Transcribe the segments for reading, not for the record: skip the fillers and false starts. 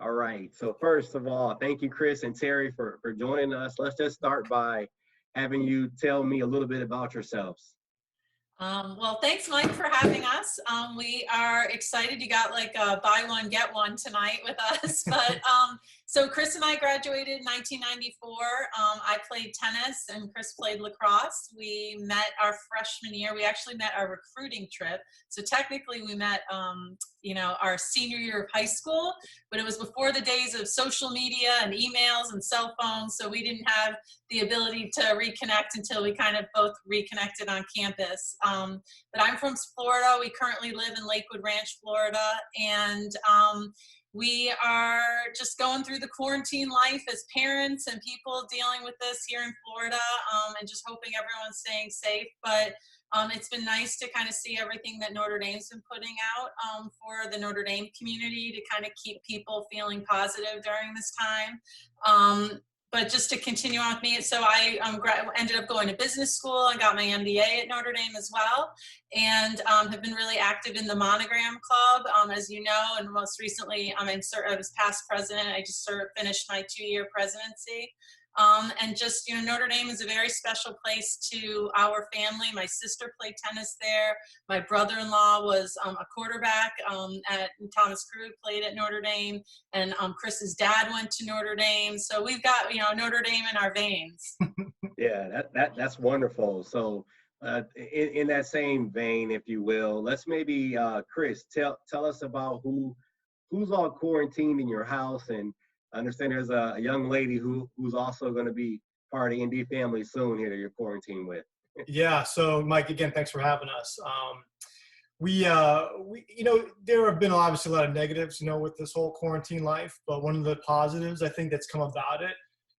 All right. So first of all, thank you, Chris and Terry, for joining us. Let's just start by having you tell me a little bit about yourselves. Well, thanks, Mike, for having us. We are excited. You got like a buy one, get one tonight with us. But so Chris and I graduated in 1994. I played tennis and Chris played lacrosse. We met our freshman year. We actually met our recruiting trip. So technically we met, our senior year of high school, but it was before the days of social media and emails and cell phones. So we didn't have the ability to reconnect until we kind of both reconnected on campus. But I'm from Florida. We currently live in Lakewood Ranch, Florida, and we are just going through the quarantine life as parents and people dealing with this here in Florida, and just hoping everyone's staying safe. But it's been nice to kind of see everything that Notre Dame's been putting out for the Notre Dame community to kind of keep people feeling positive during this time. But just to continue on with me, so I ended up going to business school. I got my MBA at Notre Dame as well, and have been really active in the Monogram Club, as you know, and most recently I was past president. I just finished my 2-year presidency. And just, Notre Dame is a very special place to our family. My sister played tennis there. My brother-in-law was a quarterback at Thomas Crew, played at Notre Dame. And Chris's dad went to Notre Dame. So we've got, Notre Dame in our veins. Yeah, that's wonderful. So in that same vein, if you will, let's maybe, Chris, tell us about who's all quarantined in your house. And I understand there's a young lady who's also going to be part of the ND family soon here that you're quarantined with. Yeah. So Mike, again, thanks for having us. We, there have been obviously a lot of negatives, with this whole quarantine life, but one of the positives I think that's come about it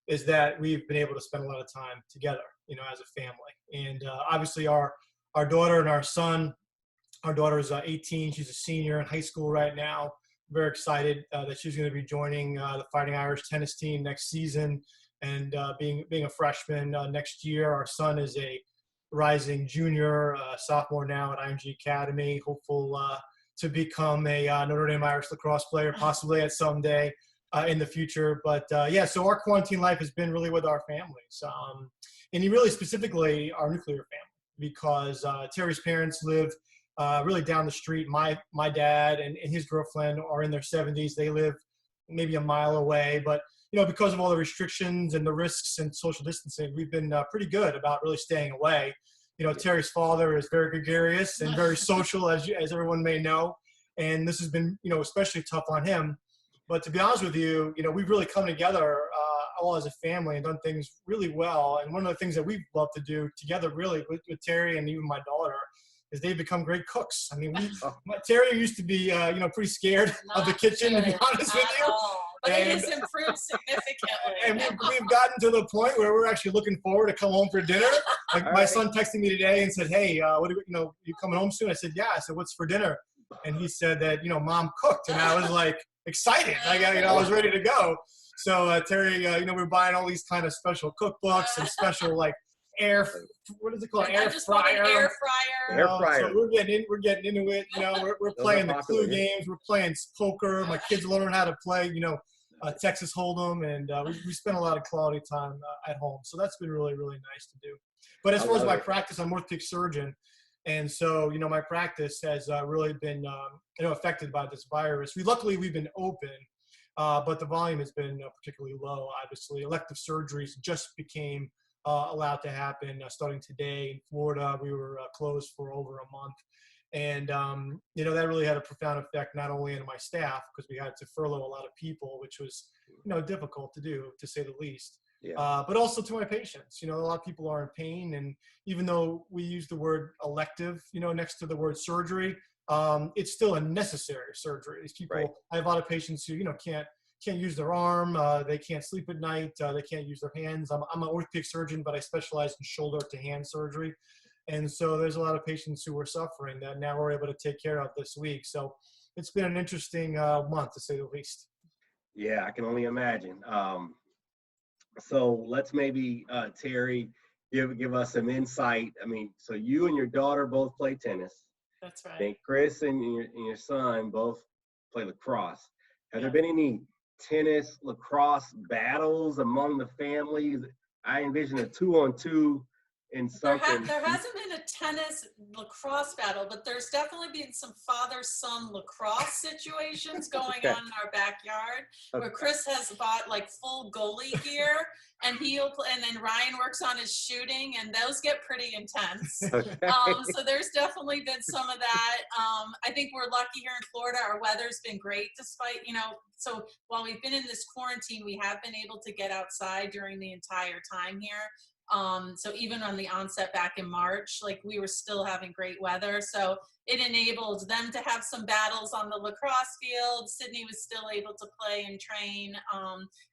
is that we've been able to spend a lot of time together, as a family. And obviously our daughter and our son, our daughter is 18. She's a senior in high school right now. Very excited that she's going to be joining the Fighting Irish tennis team next season and being a freshman next year. Our son is a rising junior, sophomore now at IMG Academy, hopeful to become a Notre Dame Irish lacrosse player possibly at some day in the future. But so our quarantine life has been really with our families, and really specifically our nuclear family, because Terry's parents live really down the street. My dad and his girlfriend are in their 70s. They live maybe a mile away, but because of all the restrictions and the risks and social distancing, we've been pretty good about really staying away. Terry's father is very gregarious and very social, as everyone may know, and this has been especially tough on him. But to be honest with you, we've really come together all as a family and done things really well. And one of the things that we've loved to do together, really, with Terry and even my daughter, is they've become great cooks. I mean, Terry used to be, pretty scared of the kitchen, to be honest with you. But it has improved significantly. And we've gotten to the point where we're actually looking forward to come home for dinner. Like my son texted me today and said, "Hey, you coming home soon?" I said, "Yeah." I said, "What's for dinner?" And he said that, Mom cooked. And I was like excited. I was ready to go. So Terry, we're buying all these kind of special cookbooks and special what is it called? Air fryer. Air fryer. So we're getting into it. We're playing the clue games. We're playing poker. My kids learn how to play, Texas Hold'em, and we spend a lot of quality time at home. So that's been really, really nice to do. But as far as my practice, I'm an orthopedic surgeon. And so, my practice has really been, affected by this virus. Luckily, we've been open, but the volume has been particularly low, obviously. Elective surgeries just became allowed to happen starting today. In Florida, we were closed for over a month. And, that really had a profound effect, not only on my staff, because we had to furlough a lot of people, which was, difficult to do, to say the least. Yeah. But also to my patients. A lot of people are in pain. And even though we use the word elective, next to the word surgery, it's still a necessary surgery. These people, right. I have a lot of patients who, can't use their arm, they can't sleep at night, they can't use their hands. I'm an orthopedic surgeon, but I specialize in shoulder to hand surgery. And so there's a lot of patients who are suffering that now we're able to take care of this week. So it's been an interesting month, to say the least. Yeah, I can only imagine. So let's maybe, Terry, give us some insight. I mean, so you and your daughter both play tennis. That's right. I think Chris and your son both play lacrosse. Have there been any tennis, lacrosse battles among the families. I envision a 2-on-2 in something. There hasn't been a tennis lacrosse battle, but there's definitely been some father-son lacrosse situations going Okay. on in our backyard, where Okay. Chris has bought like full goalie gear, and he'll play, and then Ryan works on his shooting, and those get pretty intense. Okay. So there's definitely been some of that. I think we're lucky here in Florida. Our weather's been great despite, so while we've been in this quarantine, we have been able to get outside during the entire time here. So even on the onset back in March, like we were still having great weather. So it enabled them to have some battles on the lacrosse field. Sydney was still able to play and train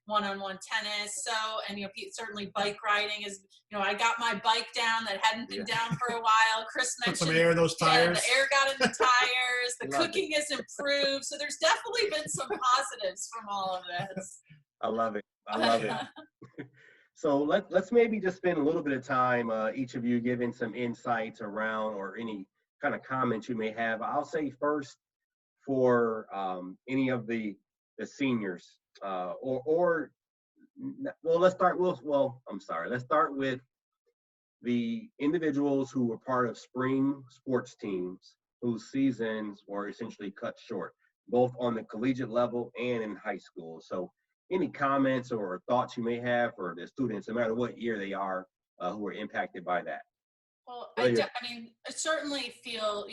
one-on-one tennis. So, and certainly bike riding is, I got my bike down that hadn't been down for a while. Chris mentioned put some air in those tires. The air got in the tires. The Love cooking has improved. So there's definitely been some positives from all of this. I love it. I love it. So let's maybe just spend a little bit of time, each of you giving some insights around or any kind of comments you may have. I'll say first for any of the seniors, well, let's start with, let's start with the individuals who were part of spring sports teams whose seasons were essentially cut short, both on the collegiate level and in high school. So any comments or thoughts you may have for the students, no matter what year they are, who were impacted by that? Well, I certainly feel,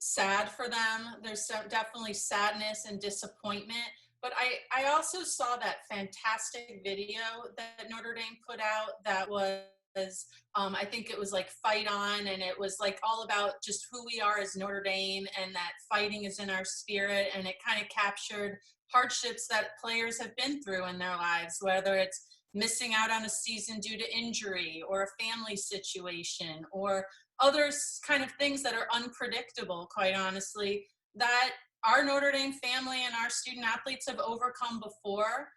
sad for them. There's definitely sadness and disappointment. But I also saw that fantastic video that Notre Dame put out that was, I think it was like Fight On, and it was like all about just who we are as Notre Dame and that fighting is in our spirit. And it kind of captured hardships that players have been through in their lives, whether it's missing out on a season due to injury or a family situation or other kind of things that are unpredictable, quite honestly, that our Notre Dame family and our student athletes have overcome before.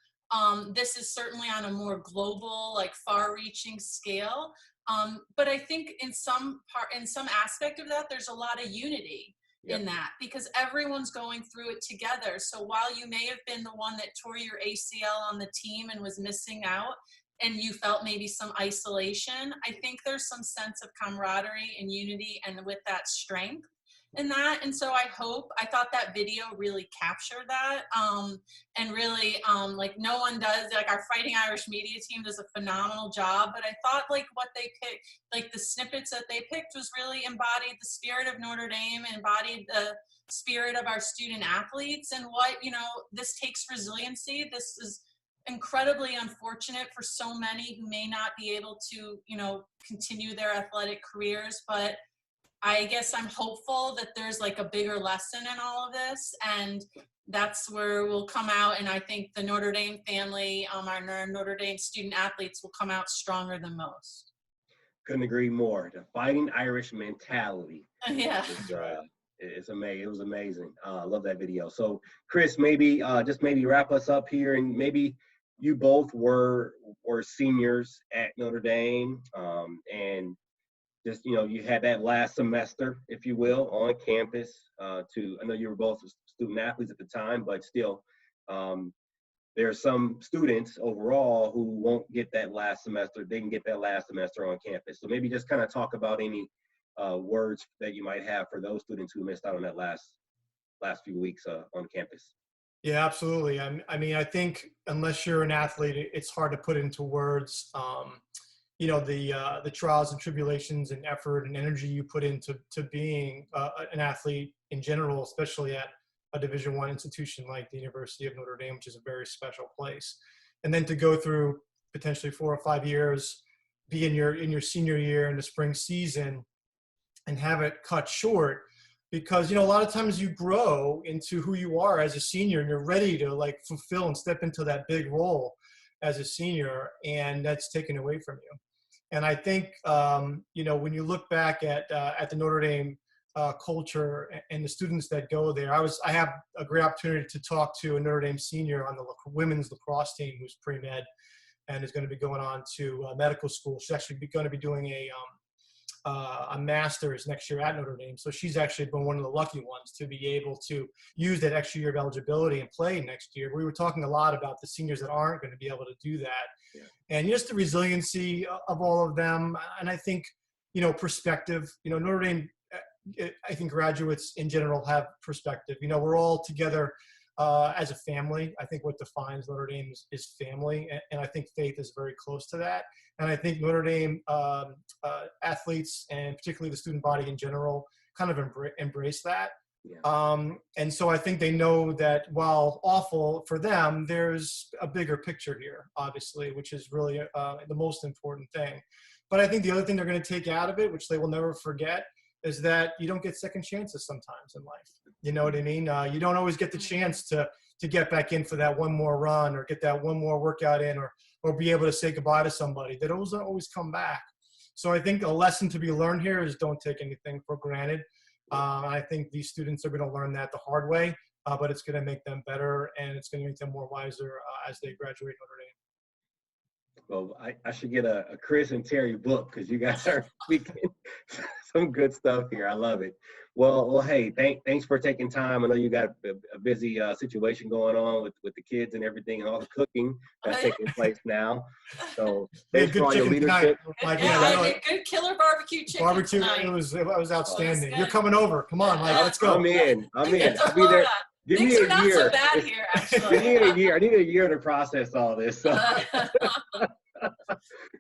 This is certainly on a more global, like far-reaching scale. But I think in some aspect of that, there's a lot of unity in that, because everyone's going through it together. So while you may have been the one that tore your ACL on the team and was missing out, and you felt maybe some isolation, I think there's some sense of camaraderie and unity, and with that strength in that. And so I thought that video really captured that, and really, like no one does, like our Fighting Irish media team does a phenomenal job, but I thought like what they picked, like the snippets that they picked was really embodied the spirit of Notre Dame, embodied the spirit of our student athletes, and what, this takes resiliency. This is incredibly unfortunate for so many who may not be able to, continue their athletic careers, but I guess I'm hopeful that there's like a bigger lesson in all of this, and that's where we'll come out. And I think the Notre Dame family, our Notre Dame student athletes will come out stronger than most. Couldn't agree more. The Fighting Irish mentality. Yeah. It's amazing. It was amazing. I love that video. So Chris, maybe just maybe wrap us up here, and maybe you both were seniors at Notre Dame, and just, you had that last semester, if you will, on campus I know you were both student athletes at the time, but still, there are some students overall who won't get that last semester. They can get that last semester on campus. So maybe just kind of talk about any words that you might have for those students who missed out on that last few weeks on campus. Yeah, absolutely. I mean, I think unless you're an athlete, it's hard to put into words, the trials and tribulations and effort and energy you put into being an athlete in general, especially at a Division I institution like the University of Notre Dame, which is a very special place. And then to go through potentially 4 or 5 years, be in your senior year in the spring season and have it cut short, because, a lot of times you grow into who you are as a senior and you're ready to like fulfill and step into that big role as a senior, and that's taken away from you. And I think, when you look back at the Notre Dame culture and the students that go there, I have a great opportunity to talk to a Notre Dame senior on the women's lacrosse team who's pre-med and is going to be going on to medical school. She's actually going to be doing a master's next year at Notre Dame. So she's actually been one of the lucky ones to be able to use that extra year of eligibility and play next year. We were talking a lot about the seniors that aren't going to be able to do that. Yeah. And just the resiliency of all of them. And I think, perspective, Notre Dame, I think graduates in general have perspective. We're all together as a family. I think what defines Notre Dame is family, and I think faith is very close to that. And I think Notre Dame athletes, and particularly the student body in general, kind of embrace that. Yeah. And so I think they know that while awful for them, there's a bigger picture here, obviously, which is really the most important thing. But I think the other thing they're going to take out of it, which they will never forget, is that you don't get second chances sometimes in life. You know what I mean? You don't always get the chance to get back in for that one more run, or get that one more workout in, or be able to say goodbye to somebody. They don't always come back. So I think a lesson to be learned here is don't take anything for granted. I think these students are going to learn that the hard way, but it's going to make them better, and it's going to make them more wiser as they graduate Notre Dame. Well, I should get a Chris and Terri book, because you guys are speaking some good stuff here. I love it. Well, hey, thanks for taking time. I know you got a busy situation going on with the kids and everything, and all the cooking that's taking place now. So thanks for all your leadership. Good killer barbecue chicken tonight. It was outstanding. You're coming over. Come on, Mike. Let's go. I'm in. I'll be there. Give Things me are a not year. so bad here, actually. Give me a year. I need a year to process all this. So.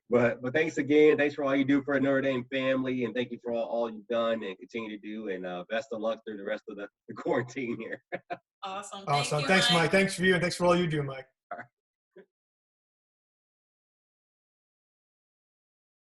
But thanks again. Thanks for all you do for a Notre Dame family, and thank you for all you've done and continue to do. And best of luck through the rest of the quarantine here. Awesome. Thanks, Mike. Thanks for you, and thanks for all you do, Mike.